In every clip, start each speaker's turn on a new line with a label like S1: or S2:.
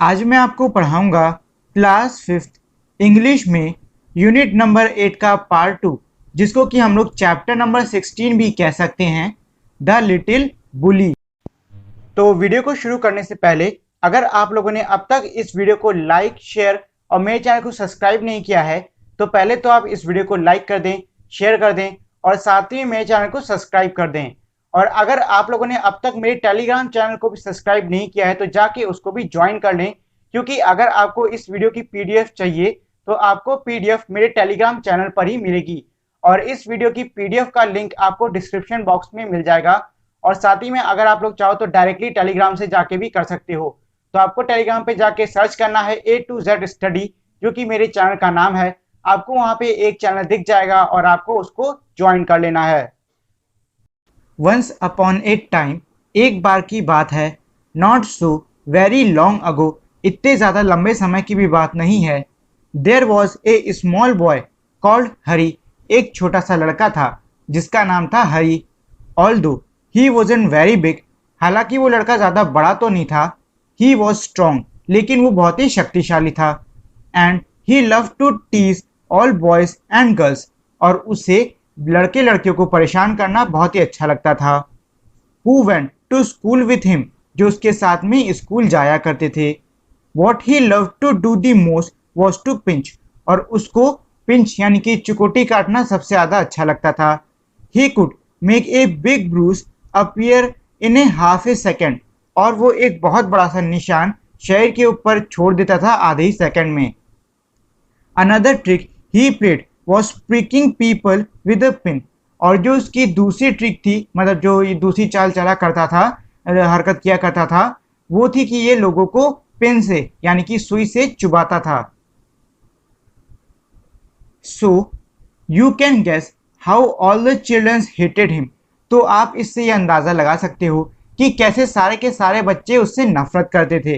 S1: आज मैं आपको पढ़ाऊंगा क्लास फिफ्थ इंग्लिश में यूनिट नंबर 8 का पार्ट 2, जिसको कि हम लोग चैप्टर नंबर 16 भी कह सकते हैं, द लिटिल बुली। तो वीडियो को शुरू करने से पहले अगर आप लोगों ने अब तक इस वीडियो को लाइक, शेयर और मेरे चैनल को सब्सक्राइब नहीं किया है तो पहले तो आप इस वीडियो को लाइक कर दें, शेयर कर दें और साथ ही मेरे चैनल को सब्सक्राइब कर दें। और अगर आप लोगों ने अब तक मेरे टेलीग्राम चैनल को भी सब्सक्राइब नहीं किया है तो जाके उसको भी ज्वाइन कर लें, क्योंकि अगर आपको इस वीडियो की पीडीएफ चाहिए तो आपको पीडीएफ मेरे टेलीग्राम चैनल पर ही मिलेगी और इस वीडियो की पीडीएफ का लिंक आपको डिस्क्रिप्शन बॉक्स में मिल जाएगा। और साथ ही में अगर आप लोग चाहो तो डायरेक्टली टेलीग्राम से जाके भी कर सकते हो। तो आपको टेलीग्राम पे जाके सर्च करना है A to Z स्टडी, जो कि मेरे चैनल का नाम है। आपको वहां पे एक चैनल दिख जाएगा और आपको उसको ज्वाइन कर लेना है। वंस अपॉन ए टाइम, एक बार की बात है, not so very long ago, इतने ज़्यादा लंबे समय की भी बात नहीं है, there was a small boy called Hari, एक छोटा सा लड़का था जिसका नाम था Hari. Although he wasn't very big, हालांकि वो लड़का ज़्यादा बड़ा तो नहीं था। ही वॉज स्ट्रॉन्ग, लेकिन वो बहुत ही शक्तिशाली था। And he love to tease all boys and girls, और उसे लड़के लड़कियों को परेशान करना बहुत ही अच्छा लगता था। Who went to school with him, जो उसके साथ में स्कूल जाया करते थे। What he love to do the most was to pinch, और उसको पिंच यानी कि चुकोटी काटना सबसे ज़्यादा अच्छा लगता था। He could make a big bruise appear in a half a second, और वो एक बहुत बड़ा सा निशान शरीर के ऊपर छोड़ देता था आधे ही सेकंड में। Another trick he played was pricking people with a pin, और जो उसकी दूसरी ट्रिक थी, मतलब जो ये दूसरी चाल चला करता था, हरकत किया करता था, वो थी कि ये लोगों को पिन से यानी कि सुई से चुबाता था। So you can guess how all the childrens hated him, तो आप इससे ये अंदाज़ा लगा सकते हो कि कैसे सारे के सारे बच्चे उससे नफरत करते थे।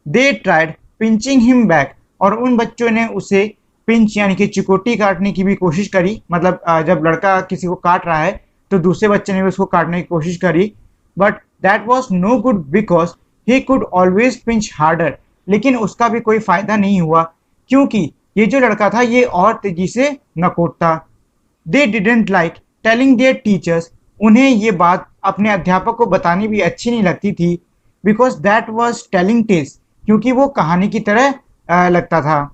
S1: They tried pinching him back, और उन बच्चों ने उसे पिंच यानी कि चिकोटी काटने की भी कोशिश करी, मतलब जब लड़का किसी को काट रहा है तो दूसरे बच्चे ने भी उसको काटने की कोशिश करी। But that was no good because he could always pinch harder, लेकिन उसका भी कोई फायदा नहीं हुआ क्योंकि ये जो लड़का था ये और तेजी से नकोटता। They didn't like telling their teachers, उन्हें ये बात अपने अध्यापक को बतानी भी अच्छी नहीं लगती थी, because that was telling tales, क्योंकि वो कहानी की तरह लगता था।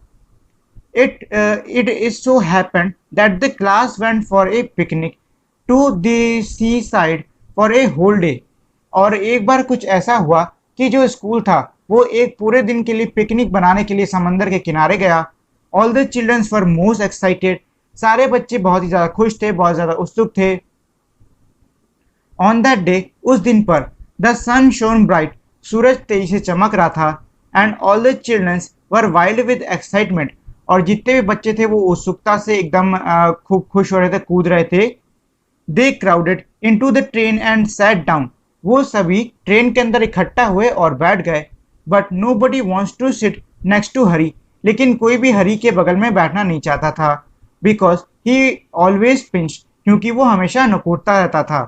S1: It is so happened that the class went for a picnic to the seaside for a whole day, और एक बार कुछ ऐसा हुआ कि जो स्कूल था वो एक पूरे दिन के लिए पिकनिक बनाने के लिए समंदर के किनारे गया। All the children were most excited, सारे बच्चे बहुत ही ज़्यादा खुश थे, बहुत ज़्यादा उत्सुक थे। On that day, उस दिन पर, the sun shone bright, सूरज तेजी से चमक रहा था। And all the children were wild with excitement, और जितने भी बच्चे थे वो उत्सुकता से एकदम खूब खुश हो रहे थे, कूद रहे थे। They crowded into the train and sat down, वो सभी ट्रेन के अंदर इकट्ठा हुए और बैठ गए। But nobody wants to sit next to Hari, लेकिन कोई भी हरी के बगल में बैठना नहीं चाहता था, बिकॉज ही ऑलवेज पिंच, क्योंकि वो हमेशा नकोटता रहता था।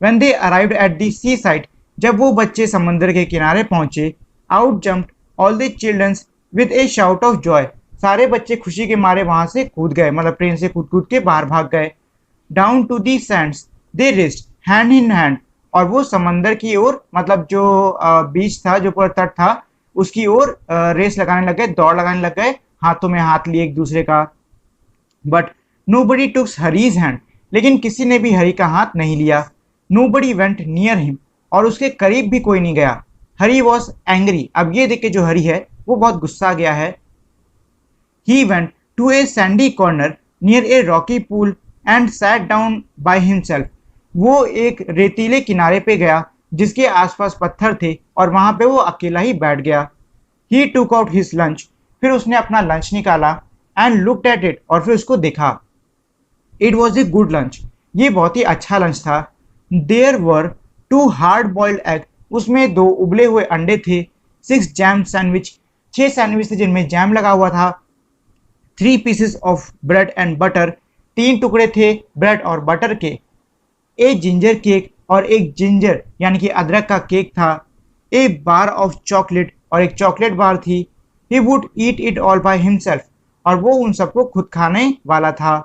S1: When they arrived at the seaside, जब वो बच्चे समंदर के किनारे पहुंचे, out jumped all the children with a shout of joy, सारे बच्चे खुशी के मारे वहां से कूद गए, मतलब ट्रेन से कूद कूद के बाहर भाग गए। Down to the sands they raced hand in hand, और वो समंदर की ओर, मतलब जो बीच था, जो पूरा तट था, उसकी ओर रेस लगाने लग गए, दौड़ लगाने लग गए, हाथों में हाथ लिए एक दूसरे का। But nobody took Harry's hand, लेकिन किसी ने भी हरी का हाथ नहीं लिया। Nobody went near him, और उसके करीब भी कोई नहीं गया। हरी वॉज एंग्री, अब ये देख के जो हरी है वो बहुत गुस्सा गया है। He went to a sandy corner near a rocky pool and sat down by himself, वो एक रेतीले किनारे पे गया जिसके आसपास पत्थर थे और वहां पे वो अकेला ही बैठ गया। He took out his lunch, फिर उसने अपना लंच निकाला। And looked at it, और फिर उसको देखा। It was a good lunch, ये बहुत ही अच्छा लंच था। There were 2 hard boiled egg, उसमें 2 उबले हुए अंडे थे। 6 jam sandwich, 6 सैंडविच थे जिनमें जैम लगा हुआ था। 3 pieces of bread and butter, 3 टुकड़े थे ब्रेड और बटर के। एक जिंजर केक, और एक जिंजर यानी कि अदरक का केक था। ए बार ऑफ चॉकलेट, और एक चॉकलेट बार थी। He would eat it all by himself, और वो उन सबको खुद खाने वाला था।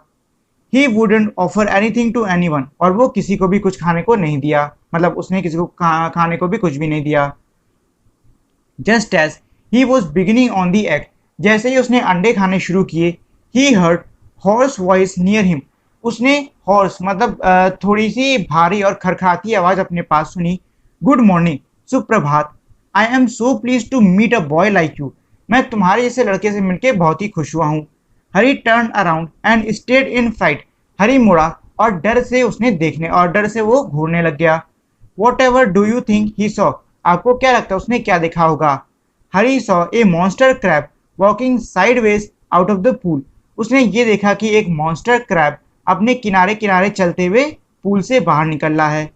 S1: He wouldn't offer anything to anyone, और वो किसी को भी कुछ खाने को नहीं दिया, मतलब उसने किसी को खाने को भी कुछ भी नहीं दिया। Just as he was beginning on the egg, जैसे ही उसने अंडे खाने शुरू किए, he heard hoarse voice near him, उसने हॉर्स मतलब थोड़ी सी भारी और खरखराती आवाज अपने पास सुनी। गुड मॉर्निंग, सुप्रभात। I am so please to meet a boy like you, मैं तुम्हारे जैसे लड़के से मिलकर बहुत ही खुश हुआ हूँ। Hari turn around and stared in fright, Hari मुड़ा और डर से उसने देखने और डर से वो घूरने लग गया। Whatever do you think he saw, आपको क्या लगता है उसने क्या देखा होगा? Hari saw a monster crab walking sideways out of the pool, उसने ये देखा कि एक मॉन्स्टर क्रैब अपने किनारे किनारे चलते हुए पूल से बाहर निकल रहा है।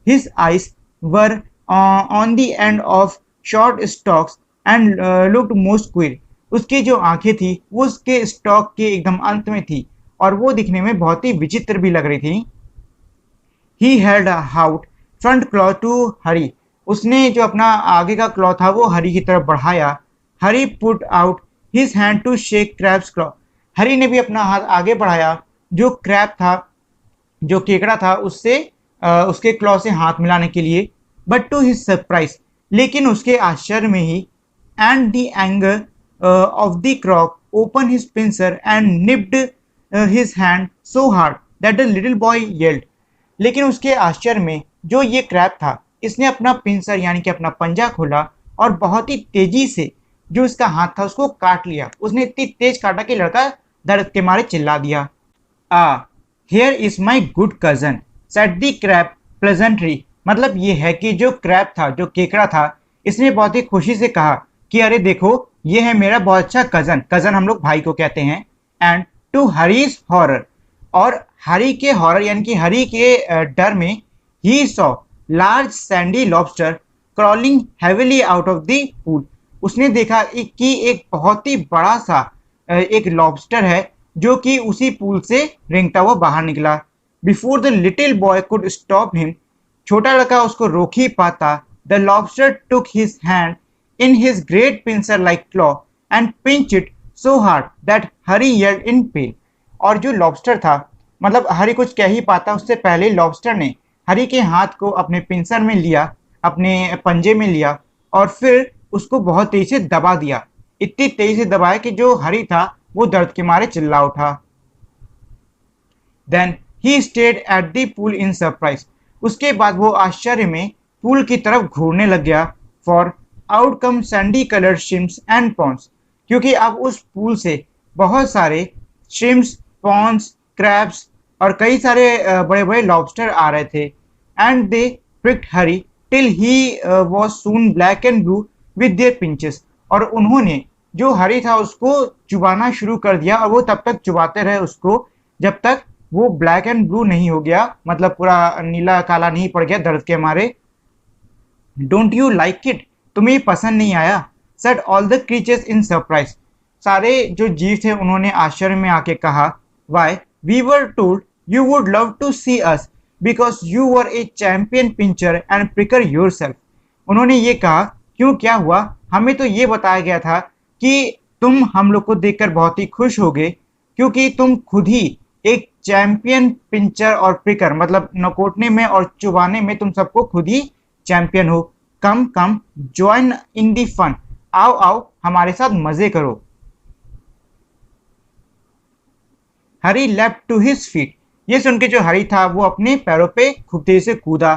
S1: His eyes were on the end of short stocks and looked most queer, उसकी जो आंखें थी वो उसके स्टॉक के एकदम अंत में थी और वो दिखने में बहुत ही विचित्र भी लग रही थी। He held out front claw to Hari, उसने जो अपना आगे का क्लॉ था वो हरी की तरफ बढ़ाया। Hari put out his hand to shake crab's claw, Hari ने भी अपना हाथ आगे बढ़ाया जो क्रैब था, जो केकड़ा था, उससे उसके क्लॉ से हाथ मिलाने के लिए। बट टू हिज सरप्राइज, लेकिन उसके आश्चर्य में ही, and the anger of the crock open his pincer and nipped his hand so hard that the little boy yelled, लेकिन उसके आश्चर्य में जो ये क्रैब था इसने अपना पिंसर यानी कि अपना पंजा खोला और बहुत ही तेजी से जो इसका हाथ था उसको काट लिया। उसने इतनी तेज काटा कि लड़का दर्द के मारे चिल्ला दिया। Ah here is my good cousin said the crab pleasantly, मतलब ये है कि जो क्रैब था, जो केकड़ा था, इसने बहुत ही खुशी से कहा कि अरे देखो ये है मेरा बहुत अच्छा कजन, कजन हम लोग भाई को कहते हैं। एंड टू हरीज हॉरर, और हरी के हॉरर यानी कि हरी के डर में, he saw large Sandy lobster crawling heavily out of the pool, उसने देखा कि एक बहुत ही बड़ा सा एक लॉबस्टर है जो कि उसी पूल से रेंगता हुआ बाहर निकला। Before the little boy could stop him, छोटा लड़का उसको रोक ही पाता, the lobster took his hand in his great pincer like claw and pinch it so hard that Harry yelled in pain, और जो लॉबस्टर था, मतलब हरी कुछ कह ही पाता उससे पहले लॉबस्टर ने हरी के हाथ को अपने पिंसर में लिया, अपने पंजे में लिया और फिर उसको बहुत तेजी से दबा दिया, इतनी तेजी से दबाया कि जो हरी था वो दर्द के मारे चिल्ला उठा। Then he stayed at the pool in surprise, उसके बाद वो आश्चर्य में पूल की तरफ घूरने लग गया। Forth out come sandy coloured shrimps and prawns, क्योंकि अब उस पूल से बहुत सारे शिम्स, पॉन्स, क्रैब्स और कई सारे बड़े बड़े लॉबस्टर आ रहे थे। And they pricked Hari till he was soon black and blue with their pinches, और उन्होंने जो हरी था उसको चुबाना शुरू कर दिया और वो तब तक चुबाते रहे उसको जब तक वो ब्लैक एंड ब्लू नहीं हो गया, मतलब पूरा नीला काला नहीं पड़ गया दर्द के मारे। डोंट यू लाइक इट, तुम्हें पसंद नहीं आया? Said all the creatures in surprise, सारे जो जीव थे उन्होंने आश्चर्य में आके कहा। Why we were told you would love to see us because you were a champion pincher and pricker yourself, उन्होंने ये कहा क्यों क्या हुआ, हमें तो ये बताया गया था कि तुम हम लोग को देखकर बहुत ही खुश होगे क्योंकि तुम खुद ही एक चैंपियन पिंचर और प्रिकर, मतलब नकोटने में और चुबाने में तुम सबको खुद ही चैंपियन हो। कम come join in the fun, आओ आओ हमारे साथ मजे करो। हरी लेफ्ट टू हिज फीट, ये सुन के जो हरी था वो अपने पैरों पे खूब तेजी से कूदा।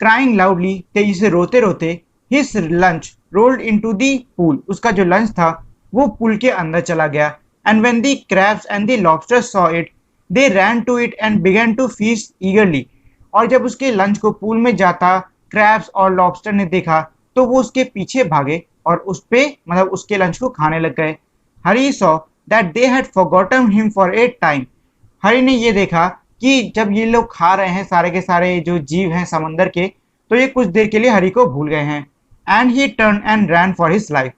S1: क्राइंग लाउडली, तेजी से रोते रोते, his lunch rolled into the pool, उसका जो लंच था वो पूल के अंदर चला गया। And when the crabs and the lobsters saw it they ran to it and began to feast eagerly, और जब उसके लंच को पूल में जाता क्रैब्स और लॉबस्टर ने देखा तो वो उसके पीछे भागे और उस पे मतलब उसके लंच को खाने लग गए। Hari saw that they had forgotten him for a time, Hari ने ये देखा कि जब ये लोग खा रहे हैं सारे के सारे जो जीव हैं समंदर के, तो ये कुछ देर के लिए हरी को भूल गए हैं। And he turn and ran for his life,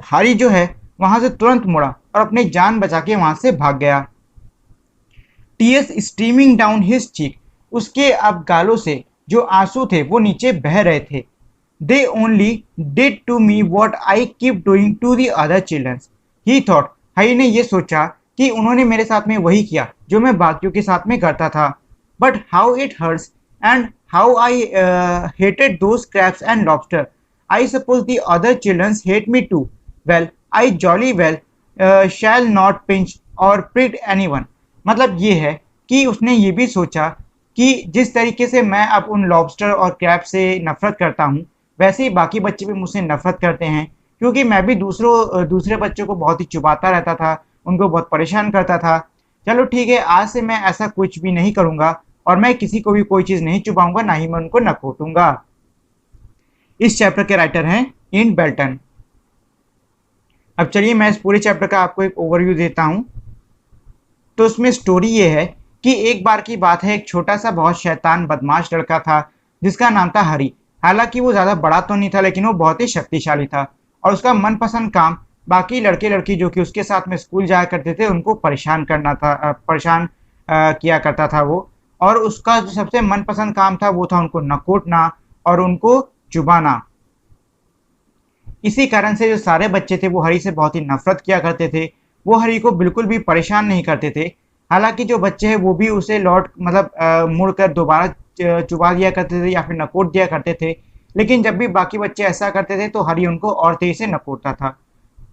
S1: Hari जो है वहां से तुरंत मुड़ा और अपनी जान बचा के वहां से भाग गया। Tears streaming down his cheek, उसके अब गालों से जो आंसू थे वो नीचे बह रहे थे। They only did to me what I keep doing to the other children. He thought. हरी ने ये सोचा कि उन्होंने मेरे साथ में वही किया जो मैं बाकियों के साथ में करता था. But how it hurts and how I hated those crabs and lobster. I suppose the other children hate me too. Well, I jolly well shall not pinch or prick anyone. मतलब ये है कि उसने ये भी सोचा कि जिस तरीके से मैं अब उन लॉबस्टर और क्रैब से नफरत करता हूँ, वैसे ही बाकी बच्चे भी मुझसे नफरत करते हैं, क्योंकि मैं भी दूसरे बच्चों को बहुत ही चुबाता रहता था, उनको बहुत परेशान करता था. चलो ठीक है, आज से मैं ऐसा कुछ भी नहीं करूंगा और मैं किसी को भी कोई चीज़ नहीं चुबाऊंगा, ना ही मैं उनको नकोटूंगा. इस चैप्टर के राइटर हैं इन बेल्टन. अब चलिए मैं इस पूरे चैप्टर का आपको एक ओवरव्यू देता हूँ. तो उसमें स्टोरी ये है कि एक बार की बात है, एक छोटा सा बहुत शैतान बदमाश लड़का था जिसका नाम था हरी. हालांकि वो ज़्यादा बड़ा तो नहीं था, लेकिन वो बहुत ही शक्तिशाली था और उसका मनपसंद काम बाकी लड़के लड़की जो कि उसके साथ में स्कूल जाया करते थे उनको परेशान करना था, किया करता था वो. और उसका जो सबसे मनपसंद काम था वो था उनको नकोटना और उनको चुबाना. इसी कारण से जो सारे बच्चे थे वो हरी से बहुत ही नफरत किया करते थे. वो हरी को बिल्कुल भी परेशान नहीं करते थे. हालांकि जो बच्चे हैं वो भी उसे मुड़कर दोबारा चुबा दिया करते थे या फिर नकोट दिया करते थे. लेकिन जब भी बाकी बच्चे ऐसा करते थे तो हरी उनको और तेजी से नकोटता था.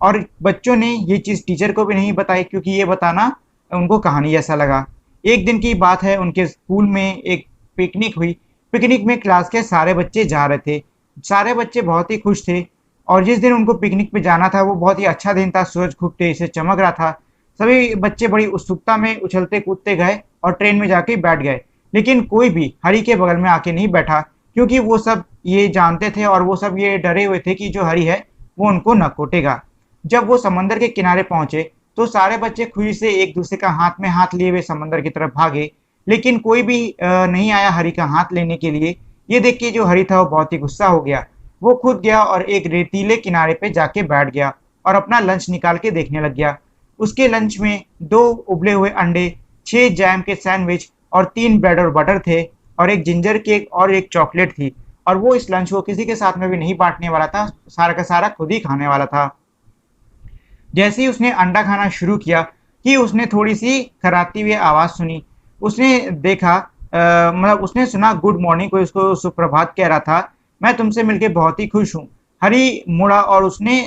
S1: और बच्चों ने ये चीज़ टीचर को भी नहीं बताई, क्योंकि ये बताना उनको कहानी जैसा लगा. एक दिन की बात है, उनके स्कूल में एक पिकनिक हुई. पिकनिक में क्लास के सारे बच्चे जा रहे थे. सारे बच्चे बहुत ही खुश थे और जिस दिन उनको पिकनिक पे जाना था वो बहुत ही अच्छा दिन था. सूरज खूब तेजी से चमक रहा था. सभी बच्चे बड़ी उत्सुकता में उछलते कूदते गए और ट्रेन में जाके बैठ गए. लेकिन कोई भी हरी के बगल में आके नहीं बैठा, क्योंकि वो सब ये जानते थे और वो सब ये डरे हुए थे कि जो हरी है वो उनको नकोटेगा. जब वो समंदर के किनारे पहुंचे तो सारे बच्चे खुशी से एक दूसरे का हाथ में हाथ लिए हुए समंदर की तरफ भागे. लेकिन कोई भी नहीं आया हरी का हाथ लेने के लिए. ये देख के जो हरी था वो बहुत ही गुस्सा हो गया. वो खुद गया और एक रेतीले किनारे पे जाके बैठ गया और अपना लंच निकाल के देखने लग गया. उसके लंच में 2 उबले हुए अंडे, 6 जैम के सैंडविच और 3 ब्रेड और बटर थे और एक जिंजर केक और एक चॉकलेट थी. और वो इस लंच को किसी के साथ में भी नहीं बांटने वाला था, सारा का सारा खुद ही खाने वाला था. जैसे ही उसने अंडा खाना शुरू किया कि उसने थोड़ी सी खराती हुई आवाज़ सुनी. उसने देखा, उसने सुना गुड मॉर्निंग, कोई उसको सुप्रभात कह रहा था. मैं तुमसे मिलके बहुत ही खुश हूँ. हरी मुड़ा और उसने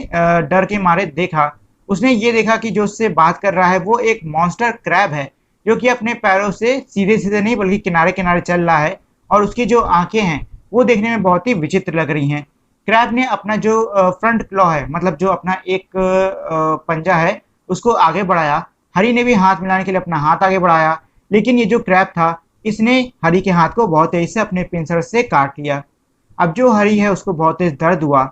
S1: डर के मारे देखा. उसने ये देखा कि जो उससे बात कर रहा है वो एक मॉन्स्टर क्रैब है, जो कि अपने पैरों से सीधे सीधे नहीं बल्कि किनारे किनारे चल रहा है और उसकी जो आंखें हैं वो देखने में बहुत ही विचित्र लग रही हैं. क्रैब ने अपना जो फ्रंट क्लॉ है, मतलब जो अपना एक पंजा है, उसको आगे बढ़ाया. हरी ने भी हाथ मिलाने के लिए अपना हाथ आगे बढ़ाया. लेकिन ये जो क्रैब था इसने हरी के हाथ को बहुत तेजी से अपने पिंसर से काट लिया. अब जो हरी है उसको बहुत तेज दर्द हुआ.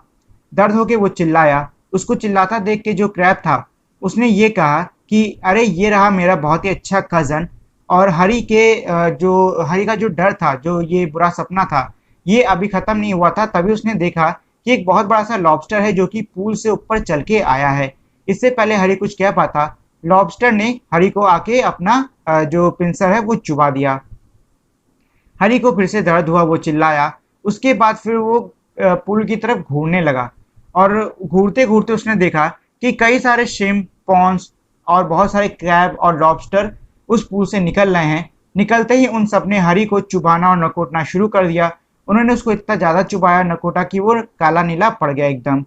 S1: दर्द होके वो चिल्लाया. उसको चिल्लाता देख के जो क्रैब था उसने ये कहा कि अरे ये रहा मेरा बहुत ही अच्छा कज़न. और हरी का जो डर था, जो ये बुरा सपना था, ये अभी ख़त्म नहीं हुआ था. तभी उसने देखा कि एक बहुत बड़ा सा लॉबस्टर है जो कि पूल से ऊपर चल के आया है. इससे पहले हरी कुछ कह पाता, लॉबस्टर ने हरी को आके अपना जो पिंसर है वो चुबा दिया. हरी को फिर से दर्द हुआ, वो चिल्लाया. उसके बाद फिर वो पुल की तरफ घूरने लगा और घूरते घूरते उसने देखा कि कई सारे शिम्प, पॉन्स और बहुत सारे क्रैब और लॉबस्टर उस पुल से निकल रहे हैं. निकलते ही उन सब ने हरी को चुबाना और नकोटना शुरू कर दिया. उन्होंने उसको इतना ज़्यादा चुबाया, नकोटा कि वो काला नीला पड़ गया एकदम.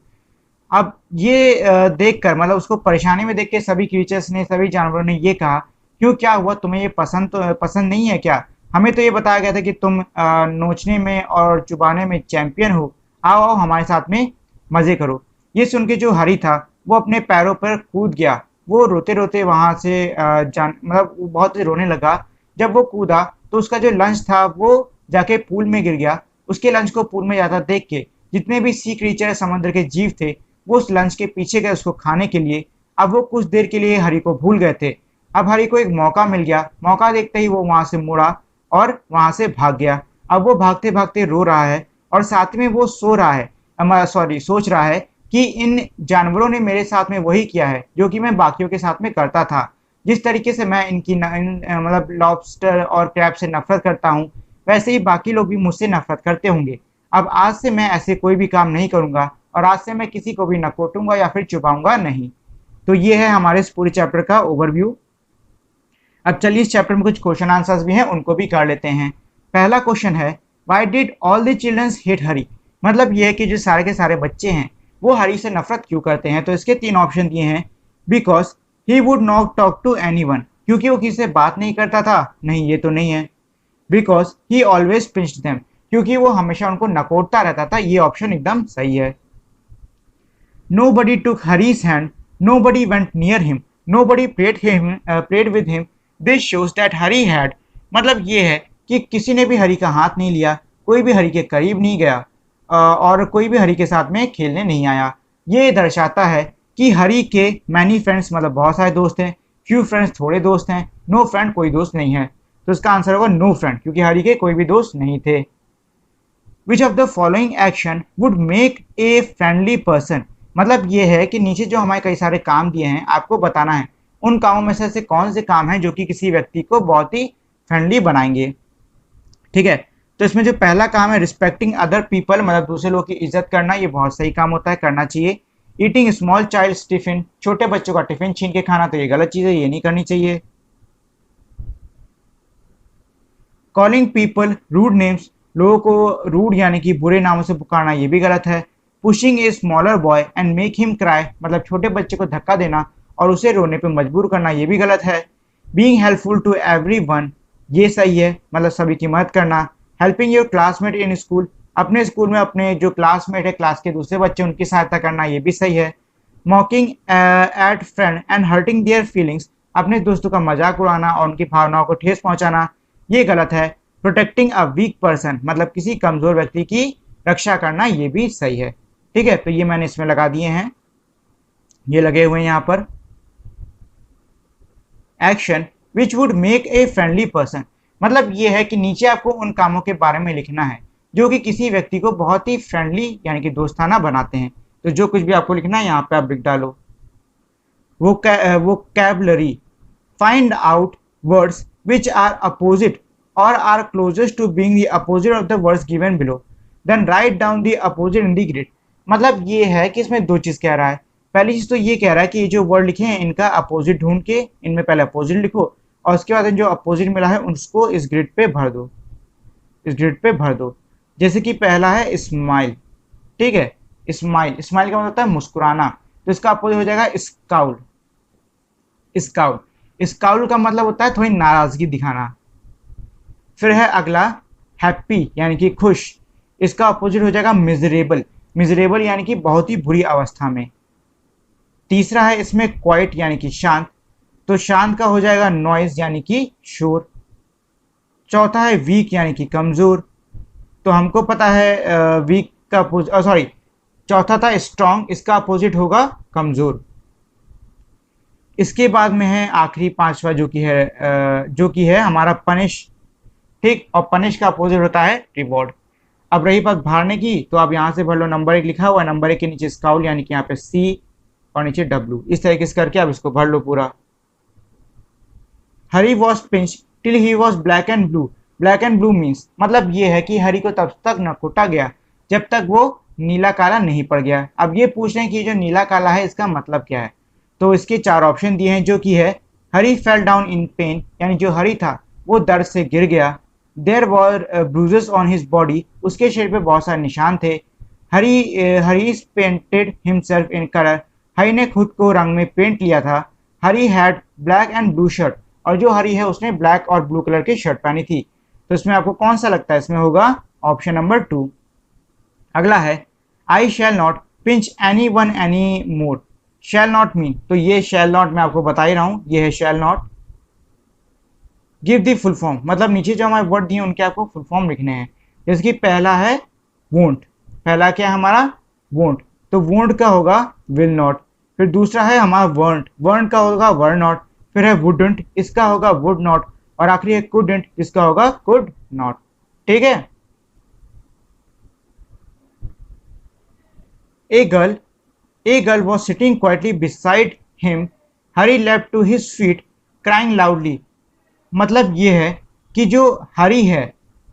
S1: अब ये देखकर, मतलब उसको परेशानी में देख के सभी क्रीचर्स ने, सभी जानवरों ने ये कहा, क्यों, क्या हुआ, तुम्हें ये पसंद नहीं है क्या? हमें तो ये बताया गया था कि तुम नोचने में और चुबाने में चैंपियन हो. आओ आओ हमारे साथ में मज़े करो. ये सुन के जो हरी था वो अपने पैरों पर कूद गया. वो रोते रोते वहाँ से वो बहुत रोने लगा. जब वो कूदा तो उसका जो लंच था वो जाके पूल में गिर गया. उसके लंच को पूल में जाता देख के जितने भी सी क्रीचर, समुद्र के जीव थे, वो उस लंच के पीछे गए उसको खाने के लिए. अब वो कुछ देर के लिए हरी को भूल गए थे. अब हरी को एक मौका मिल गया. मौका देखते ही वो वहाँ से मुड़ा और वहाँ से भाग गया. अब वो भागते भागते रो रहा है और साथ में वो सोच रहा है कि इन जानवरों ने मेरे साथ में वही किया है जो कि मैं बाकियों के साथ में करता था. जिस तरीके से मैं लॉबस्टर और क्रैब से नफरत करता हूँ, वैसे ही बाकी लोग भी मुझसे नफरत करते होंगे. अब आज से मैं ऐसे कोई भी काम नहीं करूंगा और आज से मैं किसी को भी न कोटूंगा या फिर छुपाऊंगा नहीं। तो ये है हमारे इस पूरे चैप्टर का ओवरव्यू। अब चलिए इस चैप्टर में कुछ क्वेश्चन आंसर्स भी हैं, उनको भी कर लेते हैं। पहला क्वेश्चन है, why did all the childrens hate Hari? मतलब ये है कि जो सारे के सारे बच्चे हैं वो हरी से नफरत क्यों करते हैं? तो इसके तीन ऑप्शन दिए हैं। Because he would not talk to anyone, क्योंकि वो किसी से बात नहीं करता था। नहीं, ये तो नहीं है। Because he always pinched them, क्योंकि वो हमेशा उनको नकोड़ता रहता था। ये ऑप्शन एकदम सही है। Nobody took Hari's hand, nobody went near him, nobody played with him. This shows that Hari had, मतलब ये है कि किसी ने भी हरी का हाथ नहीं लिया, कोई भी हरी के करीब नहीं गया और कोई भी हरी के साथ में खेलने नहीं आया। ये दर्शाता है कि हरी के मैनी फ्रेंड्स मतलब बहुत सारे दोस्त हैं, फ्यू फ्रेंड्स थोड़े दोस्त हैं, नो फ्रेंड कोई दोस्त नहीं है। तो इसका आंसर होगा नो फ्रेंड, क्योंकि हरी के कोई भी दोस्त नहीं थे। Which of the following action would make a friendly person? मतलब ये है कि नीचे जो हमारे कई सारे काम दिए हैं आपको बताना है उन कामों में से ऐसे कौन से काम हैं जो कि किसी व्यक्ति को बहुत ही फ्रेंडली बनाएंगे। ठीक है, तो इसमें जो पहला काम है रिस्पेक्टिंग अदर पीपल, मतलब दूसरे लोगों की इज्जत करना, ये बहुत सही काम होता है, करना चाहिए। ईटिंग स्मॉल चाइल्ड टिफिन, छोटे बच्चों का टिफिन छीन के खाना, तो ये गलत चीज़ है, ये नहीं करनी चाहिए। कॉलिंग पीपल रूड नेम्स, लोगों को रूड यानी कि बुरे नामों से पुकारना, ये भी गलत है। Pushing a smaller boy and make him cry, मतलब छोटे बच्चे को धक्का देना और उसे रोने पे मजबूर करना, ये भी गलत है। बीइंग हेल्पफुल टू एवरीवन, ये सही है, मतलब सभी की मदद करना। Helping your classmate in school, अपने स्कूल में अपने जो क्लासमेट है, क्लास के दूसरे बच्चे, उनकी सहायता करना, ये भी सही है। Mocking at friend and hurting their feelings, अपने दोस्तों का मजाक उड़ाना और उनकी भावनाओं को ठेस पहुंचाना, ये गलत है। प्रोटेक्टिंग अ वीक पर्सन, मतलब किसी कमजोर व्यक्ति की रक्षा करना, ये भी सही है। ठीक है, तो ये मैंने इसमें लगा दिए हैं, ये लगे हुए हैं यहाँ पर। Action which would make a friendly person, मतलब ये है कि नीचे आपको उन कामों के बारे में लिखना है जो कि किसी व्यक्ति को बहुत ही फ्रेंडली यानी कि दोस्ताना बनाते हैं। तो जो कुछ भी आपको लिखना है यहाँ पे आप लिख डालो। vocabulary, find out words which are opposite or are closest to being the opposite of the words given below, then write down the opposite in the grid। मतलब ये है कि इसमें दो चीज कह रहा है। पहली चीज तो ये कह रहा है कि ये जो वर्ड लिखे हैं इनका अपोजिट ढूंढ के इनमें पहले अपोजिट लिखो और उसके बाद जो अपोजिट मिला है उसको इस ग्रिड पे भर दो, इस ग्रिड पे भर दो। जैसे कि पहला है स्माइल, ठीक है, स्माइल, स्माइल का मतलब होता है मुस्कुराना, तो इसका अपोजिट हो जाएगा स्काउल, स्काउल, स्काउल का मतलब होता है थोड़ी नाराजगी दिखाना। फिर है अगला हैप्पी यानी कि खुश, इसका अपोजिट हो जाएगा मिजरेबल, मिजरेबल यानी कि बहुत ही बुरी अवस्था में। तीसरा है इसमें क्वाइट यानी कि शांत, तो शांत का हो जाएगा नॉइज यानी कि शोर। चौथा है वीक यानी कि कमजोर, तो हमको पता है वीक का सॉरी चौथा था स्ट्रांग, इसका अपोजिट होगा कमजोर। इसके बाद में है आखिरी पांचवा जो कि है हमारा पनिश, ठीक, और पनिश का अपोजिट होता है रिवॉर्ड। अब रही बात भरने की, तो आप यहाँ से भर लो, नंबर 1 लिखा हुआ है, नंबर 1 के नीचे स्काउल यानी कि यहाँ पे सी और नीचे W, इस तरीके से करके आप इसको भर लो पूरा। Hari was pinch till he was black and blue, black and blue means मतलब ये है कि हरी को तब तक न कूटा गया जब तक वो नीला काला नहीं पड़ गया। अब ये पूछ रहे हैं कि जो नीला काला है इसका मतलब क्या है, तो इसके 4 ऑप्शन दिए हैं जो कि है Hari fell down in pain, यानी जो हरी था वो दर्द से गिर गया। There were bruises on his body, उसके शरीर पे बहुत सारे निशान थे। Hari painted himself in colour, Hari ने खुद को रंग में पेंट लिया था। Hari had black and blue shirt, और जो हरी है उसने ब्लैक और ब्लू कलर की शर्ट पहनी थी। तो इसमें आपको कौन सा लगता है, इसमें होगा ऑप्शन नंबर 2। अगला है I shall not pinch anyone anymore, shall not mean, तो ये शैल नॉट मैं आपको बता ही रहा हूं, ये है shall not. Give the full form, मतलब नीचे जो हमारे वर्ड दिए उनके आपको फुल फॉर्म लिखने हैं। जैसे कि पहला है वोंट, पहला क्या है हमारा वोंट, तो वोंट का होगा विल नॉट। फिर दूसरा है हमारा वर्ंट, वर्ंट का होगा वर नॉट। फिर है वुडंट, इसका होगा वुड नॉट। और आखिरी है कुडंट, इसका होगा कुड नॉट। ठीक है, a girl was sitting quietly beside him, Harry left to his feet crying loudly, मतलब ये है कि जो हरी है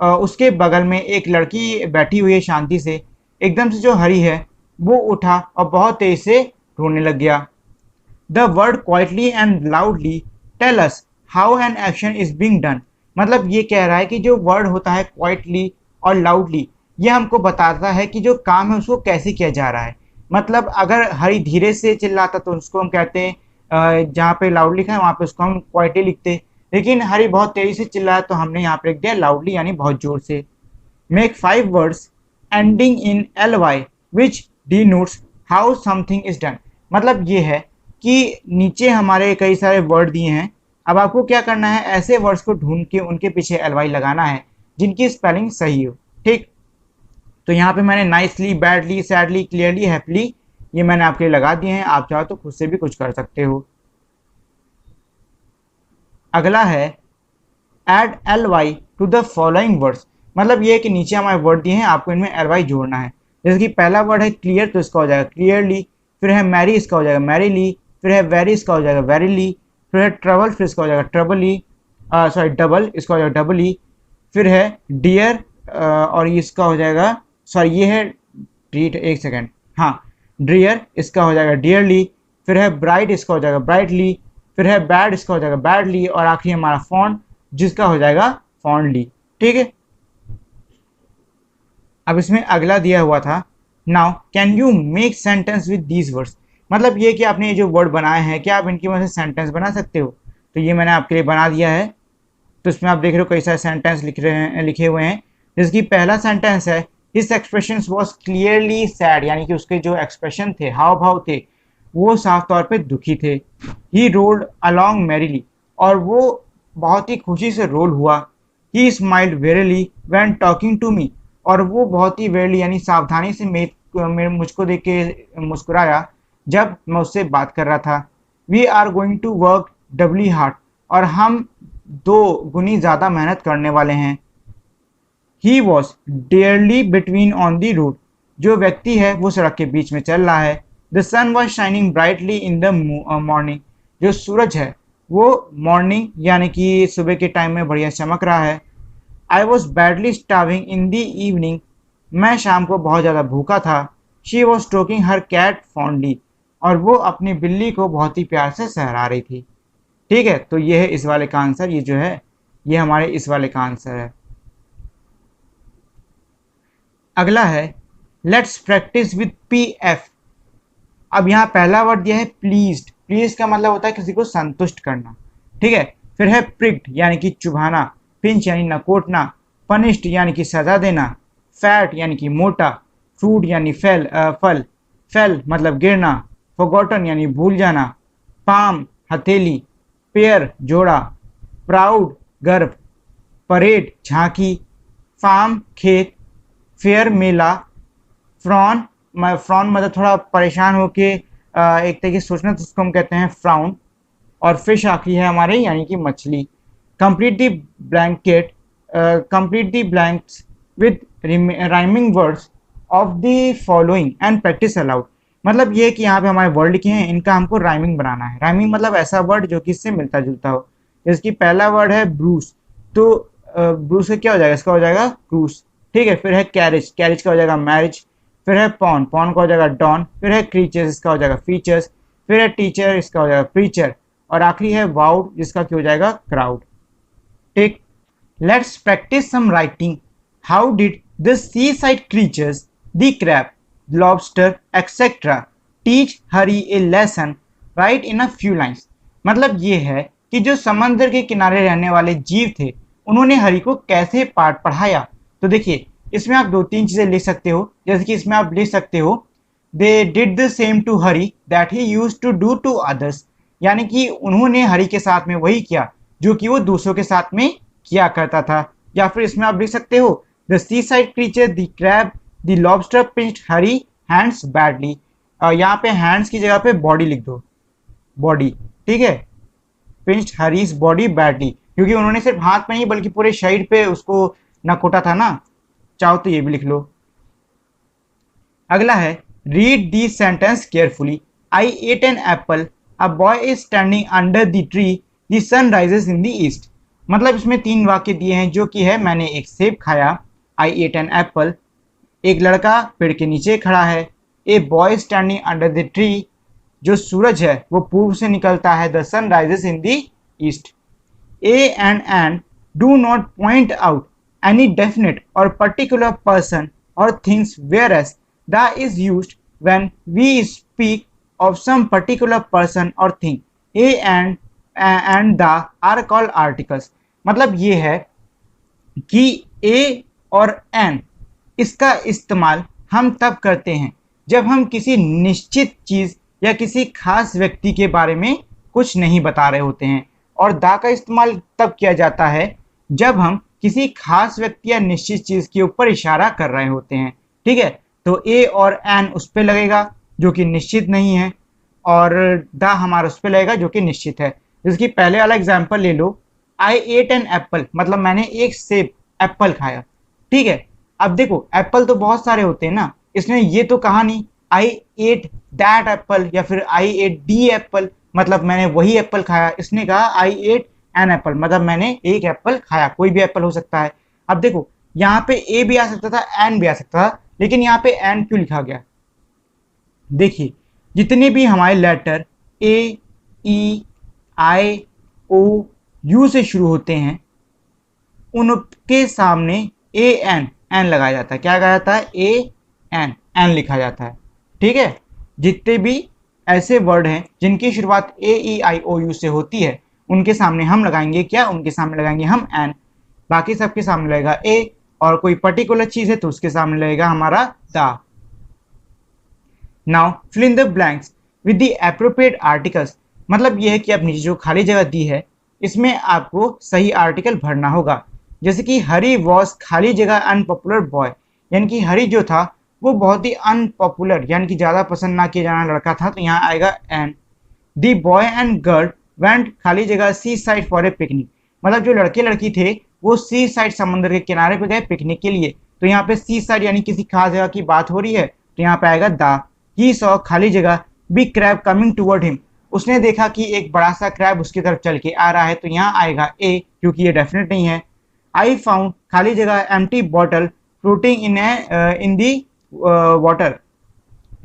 S1: उसके बगल में एक लड़की बैठी हुई है शांति से। एकदम से जो हरी है वो उठा और बहुत तेज से रोने लग गया। The word quietly and loudly tell us how an action is being done. मतलब ये कह रहा है कि जो वर्ड होता है क्वाइटली और लाउडली, ये हमको बताता है कि जो काम है उसको कैसे किया जा रहा है। मतलब अगर हरी धीरे से चिल्लाता तो उसको हम कहते हैं, जहाँ पे लाउडली लिखा है वहाँ पे उसको हम क्वाइटली लिखते, लेकिन हरी बहुत तेजी से चिल्लाया तो हमने यहाँ पे लिख दिया लाउडली यानी बहुत जोर से। Make 5 words ending in ly which denotes how something is done. मतलब ये है कि नीचे हमारे कई सारे वर्ड दिए हैं, अब आपको क्या करना है, ऐसे वर्ड्स को ढूंढ के उनके पीछे ly लगाना है जिनकी स्पेलिंग सही हो। ठीक, तो यहाँ पे मैंने nicely, badly, sadly, clearly, happily ये मैंने आपके लिए लगा दिए हैं। आप चाहो तो खुद से भी कुछ कर सकते हो। अगला है add ly to the following words. मतलब ये है कि नीचे हमारे वर्ड दिए हैं, आपको इनमें ly जोड़ना है। जैसे कि पहला वर्ड है क्लियर तो इसका हो जाएगा क्लियरली, फिर है मैरी इसका हो जाएगा मैरीली, फिर है वेरी इसका हो जाएगा वेरीली, फिर है ट्रबल फिर इसका हो जाएगा ट्रबली, सॉरी डबल इसका हो जाएगा डबली, फिर है डियर और इसका हो जाएगा, सॉरी ये है डीट, एक सेकेंड, हाँ डियर इसका हो जाएगा डियरली, फिर है ब्राइट इसका हो जाएगा ब्राइटली, फिर है बैड इसका हो जाएगा बैडली, और आखिरी हमारा फॉन्ट जिसका हो जाएगा फॉन्डली। ठीक है, अब इसमें अगला दिया हुआ था now can you make sentence with these words. मतलब ये कि आपने ये जो वर्ड बनाए हैं क्या आप इनकी वजह से सेंटेंस बना सकते हो। तो ये मैंने आपके लिए बना दिया है। तो इसमें आप देख रहे हो कई सारे सेंटेंस लिखे हुए हैं। जैसे कि पहला सेंटेंस है his expression was clearly sad, यानी कि उसके जो एक्सप्रेशन थे, हाव भाव थे, वो साफ तौर पे दुखी थे। ही रोल्ड अलॉन्ग मैरीली, और वो बहुत ही खुशी से रोल हुआ। He smiled verily when talking to me, और वो बहुत ही वेरली यानी सावधानी से मुझको देख के मुस्कुराया जब मैं उससे बात कर रहा था। We are going to work doubly hard, और हम 2 गुनी ज़्यादा मेहनत करने वाले हैं। He was dearly between on the road, जो व्यक्ति है वो सड़क के बीच में चल रहा है। The sun was shining brightly in the morning, जो सूरज है वो मॉर्निंग यानी कि सुबह के टाइम में बढ़िया चमक रहा है। I was badly starving in the evening, मैं शाम को बहुत ज़्यादा भूखा था। She was stroking her cat fondly, और वो अपनी बिल्ली को बहुत ही प्यार से सहरा रही थी। ठीक है, तो ये है इस वाले का आंसर, ये जो है ये हमारे इस वाले का आंसर है। अगला है लेट्स प्रैक्टिस विद PF। अब यहाँ पहला वर्ड दिया है प्लीज्ड। प्लीज का मतलब होता है किसी को संतुष्ट करना। ठीक है, फिर है प्रिक्ड यानी कि चुभाना, पिंच यानी नकोटना, पनिश्ड यानी कि सजा देना, फैट यानी कि मोटा, फ्रूट यानी फल, फेल मतलब गिरना, फॉरगॉटन यानी भूल जाना, पाम हथेली, पेयर जोड़ा, प्राउड गर्व, परेड झांकी, फार्म खेत, फेयर मेला, फ्रॉन फ्रॉन मतलब थोड़ा परेशान होके एक तरीके से सोचना तो उसको हम कहते हैं फ्राउन, और फिश आखिरी है हमारे यानी कि मछली। Complete the blanket complete the blanks with rhyming words of the following and practice allowed. मतलब ये कि यहाँ पे हमारे वर्ड लिखे हैं, इनका हमको राइमिंग बनाना है। राइमिंग मतलब ऐसा वर्ड जो कि इससे मिलता जुलता हो। जैसे कि पहला वर्ड है ब्रूस, तो ब्रूस का क्या हो जाएगा, इसका हो जाएगा क्रूस। ठीक है, फिर है कैरेज, कैरेज का हो जाएगा मैरिज, फिर है पॉन, पॉन का हो जाएगा डॉन, फिर है क्रीचर्स, इसका हो जाएगा फीचर्स, फिर है टीचर, इसका हो जाएगा प्रीचर, और आखिरी है वाउड जिसका क्या हो जाएगा क्राउड। ठीक, let's practise some writing. How did the seaside creatures, the crab, lobster etcetera teach Harry a lesson, write in a few lines. मतलब ये है कि जो समंदर के किनारे रहने वाले जीव थे उन्होंने हरी को कैसे पाठ पढ़ाया। तो देखिए इसमें आप 2-3 चीजें लिख सकते हो। जैसे कि इसमें आप लिख सकते हो they did the same to Harry that he used to do to others, यानी कि उन्होंने हरी के साथ में वही किया जो कि वो दूसरों के साथ में किया करता था। या फिर इसमें आप लिख सकते हो the seaside creature, the crab, the lobster pinched Harry hands badly. यहाँ पे हैंड्स की जगह पे बॉडी लिख दो, बॉडी। ठीक है, पिंच्ड हरीज बॉडी बैडली, क्योंकि उन्होंने सिर्फ हाथ में नहीं बल्कि पूरे शरीर पे उसको नकोटा था ना। चाहो तो ये भी लिख लो। अगला है read the sentence carefully. I ate an apple, a boy is standing under the tree, the sun rises in the east. मतलब इसमें 3 वाक्य दिए हैं, जो कि है मैंने एक सेब खाया, आई एट एन एप्पल, एक लड़का पेड़ के नीचे खड़ा है, a boy standing under the tree, जो सूरज है वो पूर्व से निकलता है, the sun rises in the east. A and do not point out any definite or particular person or things, whereas the is used when we speak of some particular person or thing. A and the are called articles। मतलब ये है कि a और an इसका इस्तेमाल हम तब करते हैं जब हम किसी निश्चित चीज या किसी खास व्यक्ति के बारे में कुछ नहीं बता रहे होते हैं, और दा का इस्तेमाल तब किया जाता है जब हम किसी खास व्यक्ति या निश्चित चीज के ऊपर इशारा कर रहे होते हैं। ठीक है, तो ए और एन उस पे लगेगा जो कि निश्चित नहीं है, और दा हमारा उस पे लगेगा जो कि निश्चित है। जिसकी पहले वाला एग्जांपल ले लो, आई एट एन एप्पल, मतलब मैंने एक सेब एप्पल खाया। ठीक है, अब देखो एप्पल तो बहुत सारे होते हैं ना, इसने ये तो कहा नहीं आई एट दैट एप्पल या फिर आई एट दी एप्पल, मतलब मैंने वही एप्पल खाया। इसने कहा आई एट एन एप्पल, मतलब मैंने एक एप्पल खाया, कोई भी एप्पल हो सकता है। अब देखो यहाँ पे ए भी आ सकता था, एन भी आ सकता था, लेकिन यहाँ पे एन क्यों लिखा गया? देखिए जितने भी हमारे letter A, E, I, O, you से शुरू होते हैं उनके सामने ए एन लगाया जाता है। क्या लगाया जाता है? ए एन लिखा जाता है। ठीक है, जितने भी ऐसे वर्ड हैं जिनकी शुरुआत ए, ई, आई, ओ, यू से होती है उनके सामने हम लगाएंगे क्या? उनके सामने लगाएंगे हम एन। बाकी सबके सामने लगेगा ए, और कोई पर्टिकुलर चीज है तो उसके सामने लगेगा हमारा दा। Now fill in the blanks with the appropriate articles. मतलब यह है कि आपने जो खाली जगह दी है इसमें आपको सही आर्टिकल भरना होगा। जैसे कि हरी वॉज खाली जगह अनपॉपुलर बॉय, यानी कि हरी जो था वो बहुत ही अनपॉपुलर यानी कि ज्यादा पसंद ना किया जाना लड़का था, तो यहाँ आएगा an. The boy and girl went खाली जगह seaside for a picnic, मतलब जो लड़के लड़की थे वो सी साइड समंदर के किनारे पे गए पिकनिक के लिए। तो यहाँ पे सी साइड यानी किसी खास जगह की बात हो रही है, तो यहाँ पे आएगा दा। ही सॉ खाली जगह big crab coming toward him, उसने देखा कि एक बड़ा सा क्रैब उसकी तरफ चल के आ रहा है, तो यहाँ आएगा ए, क्योंकि ये डेफिनेट नहीं है। आई फाउंड खाली जगह empty bottle floating in the water,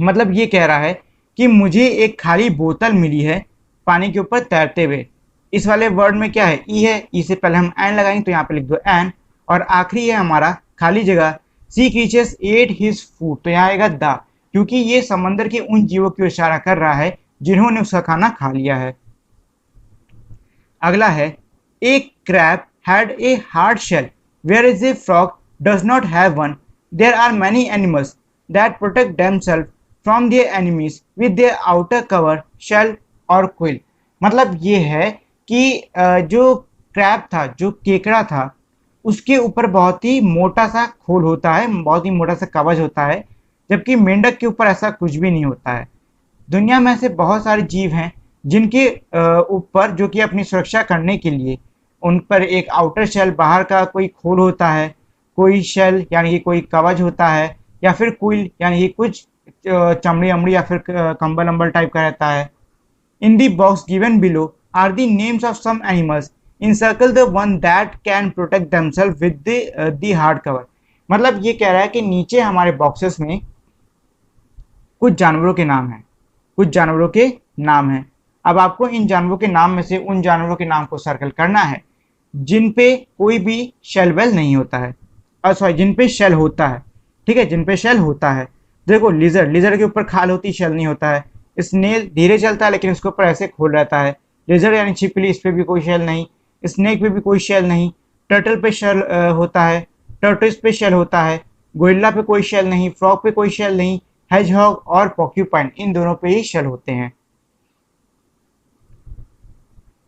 S1: मतलब ये कह रहा है कि मुझे एक खाली बोतल मिली है पानी के ऊपर तैरते हुए। इस वाले वर्ड में क्या है? ई है, ई से पहले हम एन लगाएंगे तो यहाँ पे लिख दो एन, और आखिरी है हमारा खाली जगह sea creatures at his food, तो यहाँ आएगा दा, क्योंकि ये समंदर के उन जीवों की इशारा कर रहा है जिन्होंने उसका खाना खा लिया है। अगला है a crab had a hard shell where is a frog does not have one, there are many animals that protect themselves from their enemies with their outer cover shell और क्विल। मतलब ये है कि जो क्रैब था, जो केकड़ा था, उसके ऊपर बहुत ही मोटा सा खोल होता है, बहुत ही मोटा सा कवच होता है, जबकि मेंढक के ऊपर ऐसा कुछ भी नहीं होता है। दुनिया में ऐसे बहुत सारे जीव हैं जिनके ऊपर, जो कि अपनी सुरक्षा करने के लिए उन पर एक आउटर शेल, बाहर का कोई खोल होता है, कोई शेल यानी कि कोई कवच होता है, या फिर क्विल यानी कि कुछ चमड़ी अमड़ी या फिर कंबल अम्बल टाइप का रहता है। In the box given below are the names of some animals. Encircle the one that can protect themselves with the hard cover. मतलब ये कह रहा है कि नीचे हमारे बॉक्सेस में कुछ जानवरों के नाम हैं, कुछ जानवरों के नाम हैं। अब आपको इन जानवरों के नाम में से उन जानवरों के नाम को सर्कल करना है जिन पे कोई भी शेल वेल नहीं होता है, और सॉरी जिन पे शेल होता है। ठीक है, जिन पे शेल होता है। देखो लिजर्ड के ऊपर खाल होती, शेल नहीं होता है। स्नेल धीरे चलता है लेकिन उसके ऊपर ऐसे खोल रहता है। लिजर्ड यानी छिपकली, इस पे भी कोई शेल नहीं। स्नेक पे भी कोई शेल नहीं। टर्टल पे शेल होता है। टर्टोइस पे शेल होता है। गोरिल्ला पे कोई शेल नहीं। फ्रॉग पे कोई शेल नहीं। हेजहॉग और पॉक्यूपाइन, इन दोनों पे ही शेल होते हैं।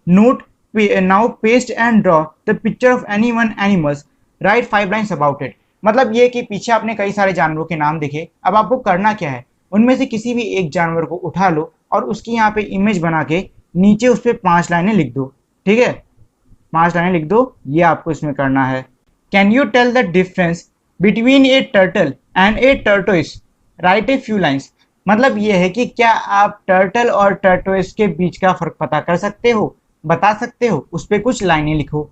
S1: Note now paste and draw the picture of any one animals, right 5 lines about it. मतलब ये कि पीछे आपने कई सारे जानवरों के नाम देखे, अब आपको करना क्या है, उनमें से किसी भी एक जानवर को उठा लो और उसकी यहाँ पे इमेज बना के नीचे उस पर 5 लाइनें लिख दो। ठीक है, 5 लाइनें लिख दो, ये आपको इसमें करना है। Can you tell the difference between a turtle and a tortoise, write a few lines. मतलब ये है कि क्या आप टर्टल और टर्टोइस के बीच का फर्क पता कर सकते हो, बता सकते हो, उस पर कुछ लाइनें लिखो।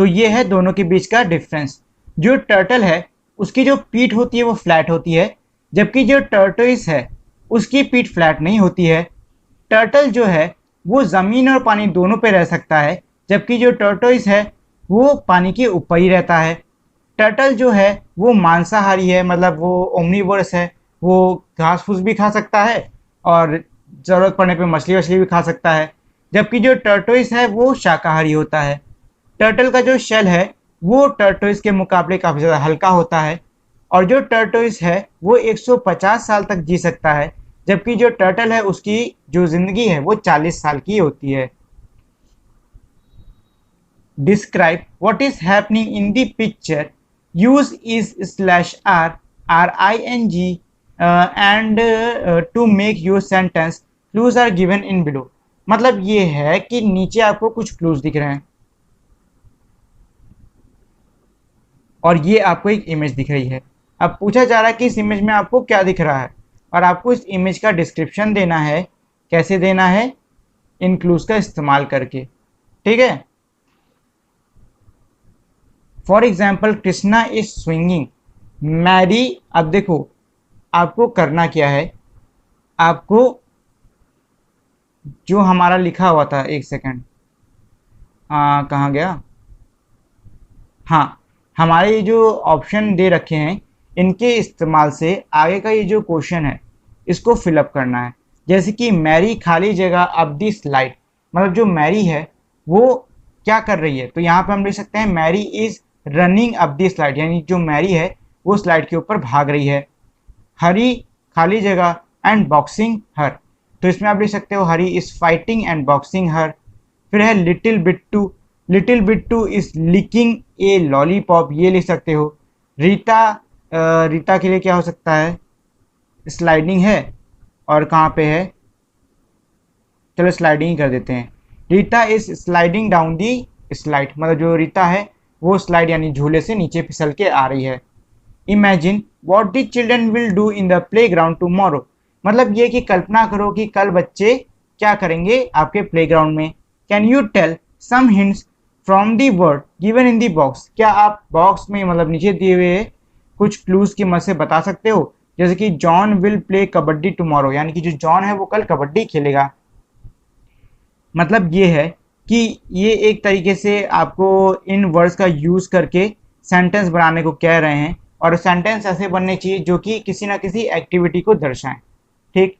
S1: तो ये है दोनों के बीच का डिफरेंस। जो टर्टल है उसकी जो पीठ होती है वो फ्लैट होती है, जबकि जो टर्टोइस है उसकी पीठ फ्लैट नहीं होती है। टर्टल जो है वो ज़मीन और पानी दोनों पे रह सकता है, जबकि जो टर्टोइस है वो पानी के ऊपर ही रहता है। टर्टल जो है वो मांसाहारी है, मतलब वो ओमनीवोरस है, वो घास फूस भी खा सकता है और ज़रूरत पड़ने पे मछली वछली भी खा सकता है। जबकि जो टर्टोइस है वो शाकाहारी होता है। टर्टल का जो शेल है वो टर्टोइस के मुकाबले काफ़ी ज़्यादा हल्का होता है, और जो टर्टोइस है वो 150 साल तक जी सकता है, जबकि जो टर्टल है उसकी जो ज़िंदगी है वो 40 साल की होती है। Describe what is happening in the picture. Use is slash r ring and to make your sentence. Clues are given in below. मतलब ये है कि नीचे आपको कुछ क्लूज दिख रहे हैं और ये आपको एक इमेज दिख रही है। अब पूछा जा रहा है कि इस इमेज में आपको क्या दिख रहा है, और आपको इस इमेज का डिस्क्रिप्शन देना है। कैसे देना है? इन क्लूज का इस्तेमाल करके, ठीक है। For example Krishna is swinging, Mary. अब देखो आपको करना क्या है, आपको जो हमारा लिखा हुआ था, एक सेकंड, कहाँ गया, हाँ, हमारे ये जो ऑप्शन दे रखे हैं इनके इस्तेमाल से आगे का ये जो क्वेश्चन है इसको फिलअप करना है। जैसे कि मैरी खाली जगह अब दी स्लाइड, मतलब जो मैरी है वो क्या कर रही है, तो यहाँ पे हम लिख सकते हैं Mary is running up the slide, यानी जो मैरी है वो स्लाइड के ऊपर भाग रही है। हरी खाली जगह एंड बॉक्सिंग हर, तो इसमें आप लिख सकते हो Harry is fighting and boxing her. फिर है little Bittu, little Bittu is licking a lollipop, ये लिख सकते हो। रीता, रीता के लिए क्या हो सकता है, स्लाइडिंग है, और कहाँ पे है, चलो स्लाइडिंग ही कर देते हैं। Rita is sliding down the slide, मतलब जो रीता है वो स्लाइड यानी झूले से नीचे फिसल के आ रही है। Imagine what the children will do in the play ground tomorrow, मतलब ये कि कल्पना करो कि कल बच्चे क्या करेंगे आपके प्ले ग्राउंड में। Can you tell some hints from the word given in the box, क्या आप बॉक्स में मतलब नीचे दिए हुए कुछ क्लूज की मदद से बता सकते हो। जैसे कि John will play kabaddi tomorrow, यानी कि जो जॉन है वो कल कबड्डी खेलेगा। मतलब ये है कि ये एक तरीके से आपको इन वर्ड्स का यूज़ करके सेंटेंस बनाने को कह रहे हैं, और सेंटेंस ऐसे बनने चाहिए जो कि किसी ना किसी एक्टिविटी को दर्शाएं, ठीक।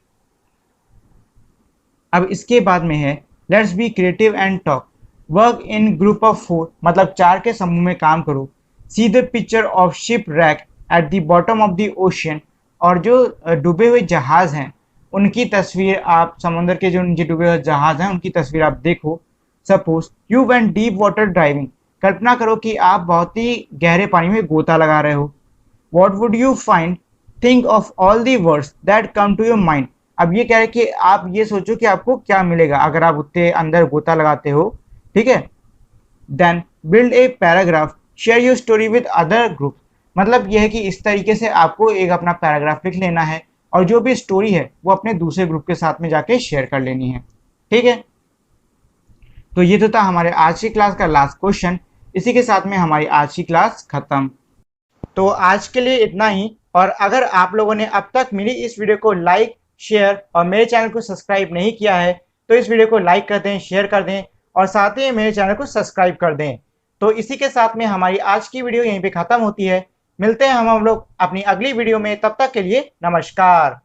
S1: अब इसके बाद में है let's be creative and talk, work in group of 4, मतलब 4 के समूह में काम करो। See the picture of ship rack at the bottom of the ocean, और जो डूबे हुए जहाज़ हैं उनकी तस्वीर आप, समुद्र के जो नीचे डूबे हुए जहाज़ हैं उनकी तस्वीर आप देखो। Suppose you went deep water driving, कल्पना करो कि आप बहुत ही गहरे पानी में गोता लगा रहे हो। What would you find, think of all the words that come to your mind, अब ये कह रहे कि आप ये सोचो कि आपको क्या मिलेगा अगर आप उतने अंदर गोता लगाते हो, ठीक है। Then build a paragraph, share your story with other group, मतलब यह है कि इस तरीके से आपको एक अपना पैराग्राफ लिख लेना है और जो भी स्टोरी है वो अपने दूसरे ग्रुप के साथ में जाके शेयर कर लेनी है, ठीक है। तो ये तो था हमारे आज की क्लास का लास्ट क्वेश्चन। इसी के साथ में हमारी आज की क्लास खत्म। तो आज के लिए इतना ही, और अगर आप लोगों ने अब तक मेरी इस वीडियो को लाइक, शेयर और मेरे चैनल को सब्सक्राइब नहीं किया है तो इस वीडियो को लाइक कर दें, शेयर कर दें और साथ ही मेरे चैनल को सब्सक्राइब कर दें। तो इसी के साथ में हमारी आज की वीडियो यहीं पे ख़त्म होती है। मिलते हैं हम लोग अपनी अगली वीडियो में, तब तक के लिए नमस्कार।